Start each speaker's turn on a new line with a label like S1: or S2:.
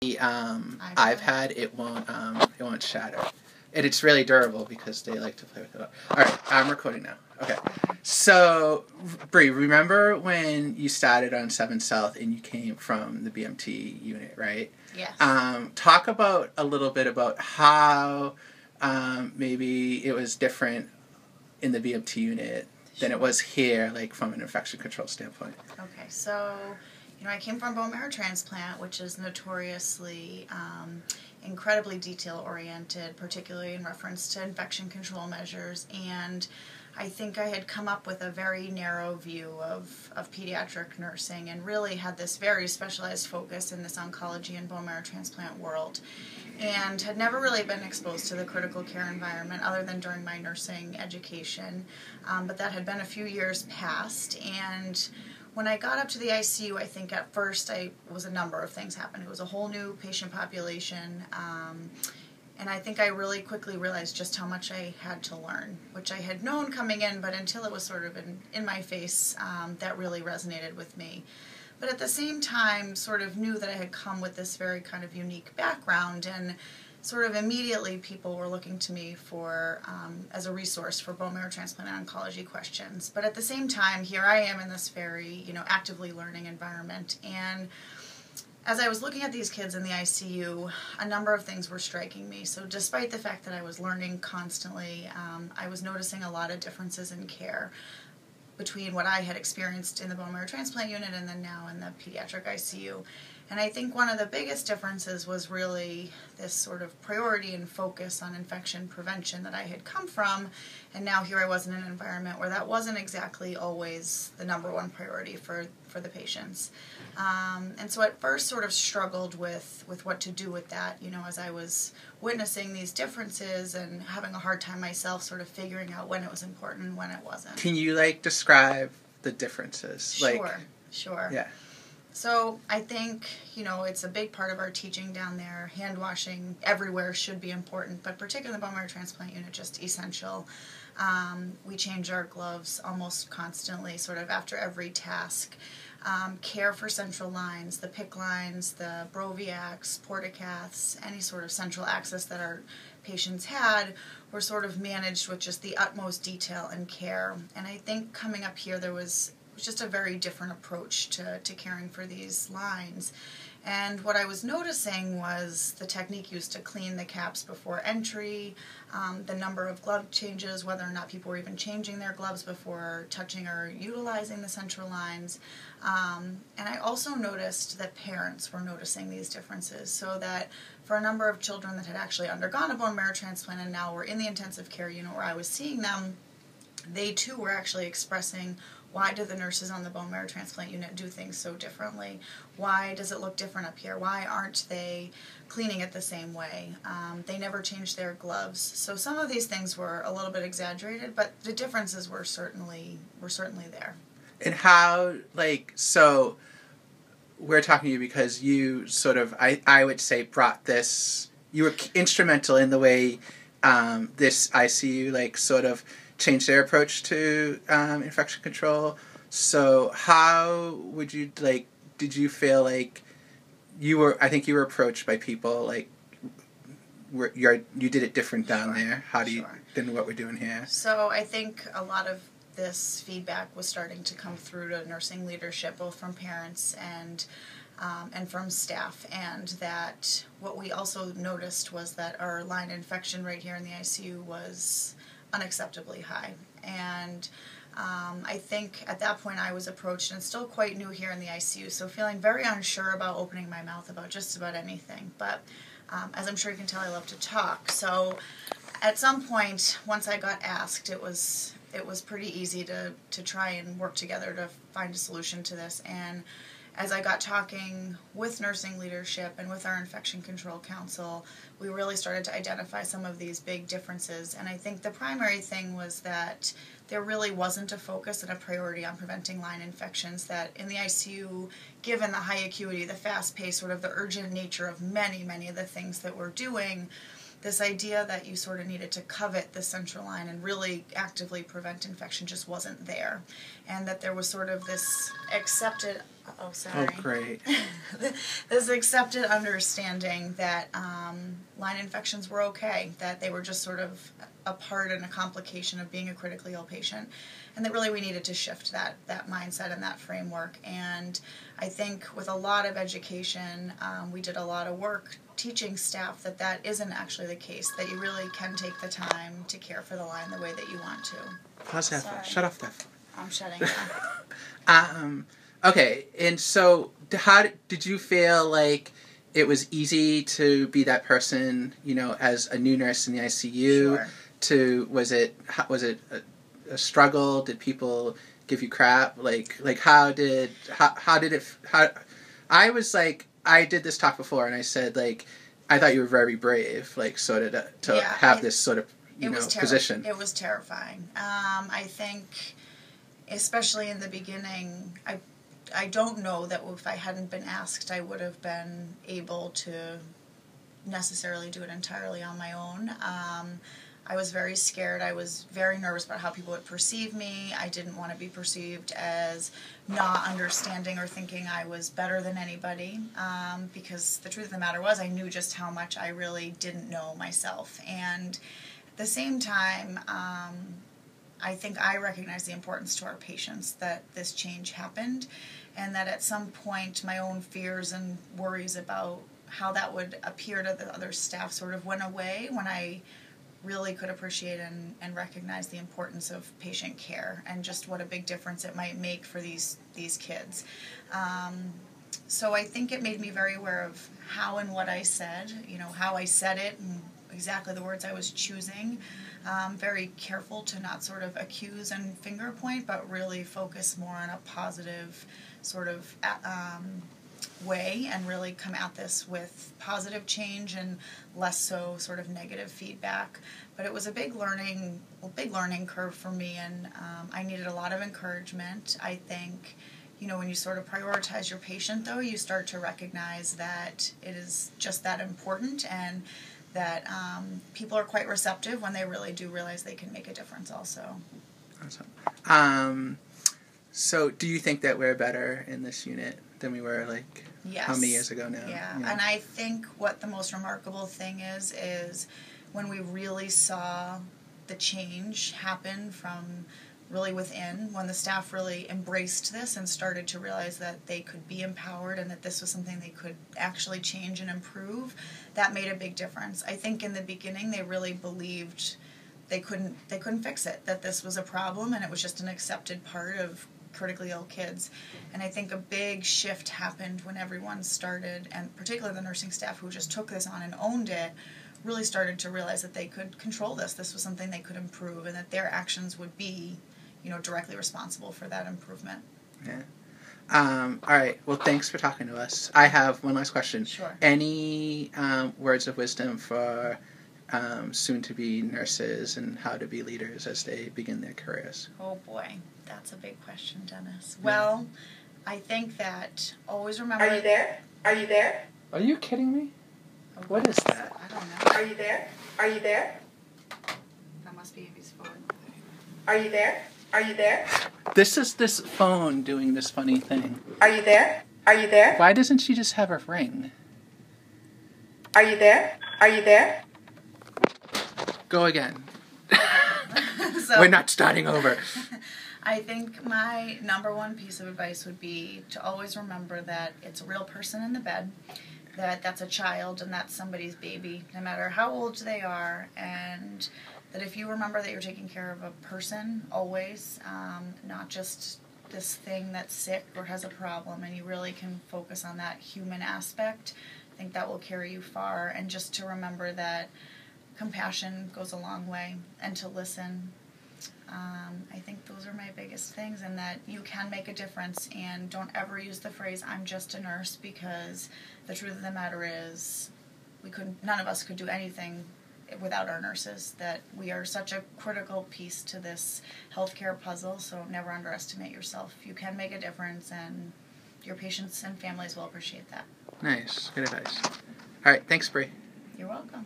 S1: iPad, it won't shatter. And it's really durable because they like to play with it. Alright, I'm recording now. Okay. So, Brie, remember when you started on 7 South and you came from the BMT unit, right?
S2: Yes.
S1: Talk about a little bit about how maybe it was different in the BMT unit than it was here, like from an infection control standpoint.
S2: Okay, so, I came from bone marrow transplant, which is notoriously incredibly detail-oriented, particularly in reference to infection control measures, and I think I had come up with a very narrow view of pediatric nursing and really had this very specialized focus in this oncology and bone marrow transplant world, and had never really been exposed to the critical care environment other than during my nursing education, but that had been a few years past, and when I got up to the ICU, I think at first a number of things happened. It was a whole new patient population, and I think I really quickly realized just how much I had to learn, which I had known coming in, but until it was sort of in my face, that really resonated with me. But at the same time, sort of knew that I had come with this very kind of unique background, and sort of immediately people were looking to me for as a resource for bone marrow transplant and oncology questions. But at the same time, here I am in this very, actively learning environment. And as I was looking at these kids in the ICU, a number of things were striking me. So despite the fact that I was learning constantly, I was noticing a lot of differences in care between what I had experienced in the bone marrow transplant unit and then now in the pediatric ICU. And I think one of the biggest differences was really this sort of priority and focus on infection prevention that I had come from, and now here I was in an environment where that wasn't exactly always the number one priority for the patients. And so at first sort of struggled with what to do with that, as I was witnessing these differences and having a hard time myself sort of figuring out when it was important and when it wasn't.
S1: Can you, describe the differences?
S2: Sure.
S1: Yeah.
S2: So I think, it's a big part of our teaching down there. Hand washing everywhere should be important, but particularly in the bone marrow transplant unit, just essential. We change our gloves almost constantly, sort of after every task. Care for central lines, the PICC lines, the Broviacs, portacaths, any sort of central access that our patients had were sort of managed with just the utmost detail and care. And I think coming up here there was just a very different approach to caring for these lines. And what I was noticing was the technique used to clean the caps before entry, the number of glove changes, whether or not people were even changing their gloves before touching or utilizing the central lines. And I also noticed that parents were noticing these differences, so that for a number of children that had actually undergone a bone marrow transplant and now were in the intensive care unit where I was seeing them, they too were actually expressing, why do the nurses on the bone marrow transplant unit do things so differently? Why does it look different up here? Why aren't they cleaning it the same way? They never changed their gloves. So some of these things were a little bit exaggerated, but the differences were certainly there.
S1: And how, so we're talking to you because you sort of, I would say, brought this, you were instrumental in the way this ICU, sort of changed their approach to infection control. So how would you, did you feel like I think you were approached by people, you did it different down there. How do you, than what we're doing here?
S2: So I think a lot of this feedback was starting to come through to nursing leadership, both from parents and from staff, and that what we also noticed was that our line infection rate here in the ICU was unacceptably high. And I think at that point I was approached, and still quite new here in the ICU, so feeling very unsure about opening my mouth about just about anything. But as I'm sure you can tell, I love to talk. So at some point, once I got asked, it was pretty easy to try and work together to find a solution to this. And as I got talking with nursing leadership and with our infection control council, we really started to identify some of these big differences. And I think the primary thing was that there really wasn't a focus and a priority on preventing line infections, that in the ICU, given the high acuity, the fast pace, sort of the urgent nature of many, many of the things that we're doing, this idea that you sort of needed to covet the central line and really actively prevent infection just wasn't there. And that there was sort of this accepted Oh, sorry.
S1: Oh, great.
S2: This accepted understanding that line infections were okay, that they were just sort of a part and a complication of being a critically ill patient, and that really we needed to shift that mindset and that framework. And I think with a lot of education, we did a lot of work teaching staff that isn't actually the case, that you really can take the time to care for the line the way that you want to.
S1: Pause that phone. Shut off that phone.
S2: I'm shutting it.
S1: Okay, and so how did you feel like it was easy to be that person, as a new nurse in the ICU?
S2: Sure.
S1: Was it a struggle? Did people give you crap? How did it? I did this talk before, and I said I thought you were very brave, to have this sort of position.
S2: It was terrifying. I think, especially in the beginning, I don't know that if I hadn't been asked, I would have been able to necessarily do it entirely on my own. I was very scared. I was very nervous about how people would perceive me. I didn't want to be perceived as not understanding or thinking I was better than anybody, because the truth of the matter was I knew just how much I really didn't know myself. And at the same time, I think I recognize the importance to our patients that this change happened, and that at some point my own fears and worries about how that would appear to the other staff sort of went away when I really could appreciate and recognize the importance of patient care and just what a big difference it might make for these kids. So I think it made me very aware of how and what I said, how I said it and exactly the words I was choosing. Very careful to not sort of accuse and finger point, but really focus more on a positive sort of way and really come at this with positive change and less so sort of negative feedback. But it was a big learning curve for me, and I needed a lot of encouragement. I think, when you sort of prioritize your patient, though, you start to recognize that it is just that important, and that people are quite receptive when they really do realize they can make a difference also.
S1: Awesome. So do you think that we're better in this unit than we were
S2: Yes.
S1: How many years ago now?
S2: Yeah, and I think what the most remarkable thing is when we really saw the change happen from really within, when the staff really embraced this and started to realize that they could be empowered and that this was something they could actually change and improve, that made a big difference. I think in the beginning they really believed they couldn't fix it, that this was a problem and it was just an accepted part of critically ill kids. And I think a big shift happened when everyone started, and particularly the nursing staff who just took this on and owned it, really started to realize that they could control this. This was something they could improve, and that their actions would be, directly responsible for that improvement.
S1: Yeah. All right. Well, thanks for talking to us. I have one last question.
S2: Sure.
S1: Any words of wisdom for soon-to-be nurses and how to be leaders as they begin their careers?
S2: Oh boy, that's a big question, Dennis. Well, I think that always remember...
S3: Are you there? Are you there?
S1: Are you kidding me?
S2: Oh,
S1: what is that?
S2: I don't know.
S3: Are you there? Are you there?
S2: That must be Amy's phone.
S3: Are you there? Are you there?
S1: This is this phone doing this funny thing.
S3: Are you there? Are you there?
S1: Why doesn't she just have her ring?
S3: Are you there? Are you there?
S1: Go again.
S2: So,
S1: we're not starting over.
S2: I think my number one piece of advice would be to always remember that it's a real person in the bed, that that's a child and that's somebody's baby, no matter how old they are, and that if you remember that you're taking care of a person always, not just this thing that's sick or has a problem, and you really can focus on that human aspect, I think that will carry you far. And just to remember that compassion goes a long way, and to listen. I think those are my biggest things, and that you can make a difference, and don't ever use the phrase "I'm just a nurse," because the truth of the matter is none of us could do anything without our nurses, that we are such a critical piece to this healthcare puzzle, so never underestimate yourself. You can make a difference, and your patients and families will appreciate that.
S1: Nice. Good advice. All right. Thanks, Brie.
S2: You're welcome.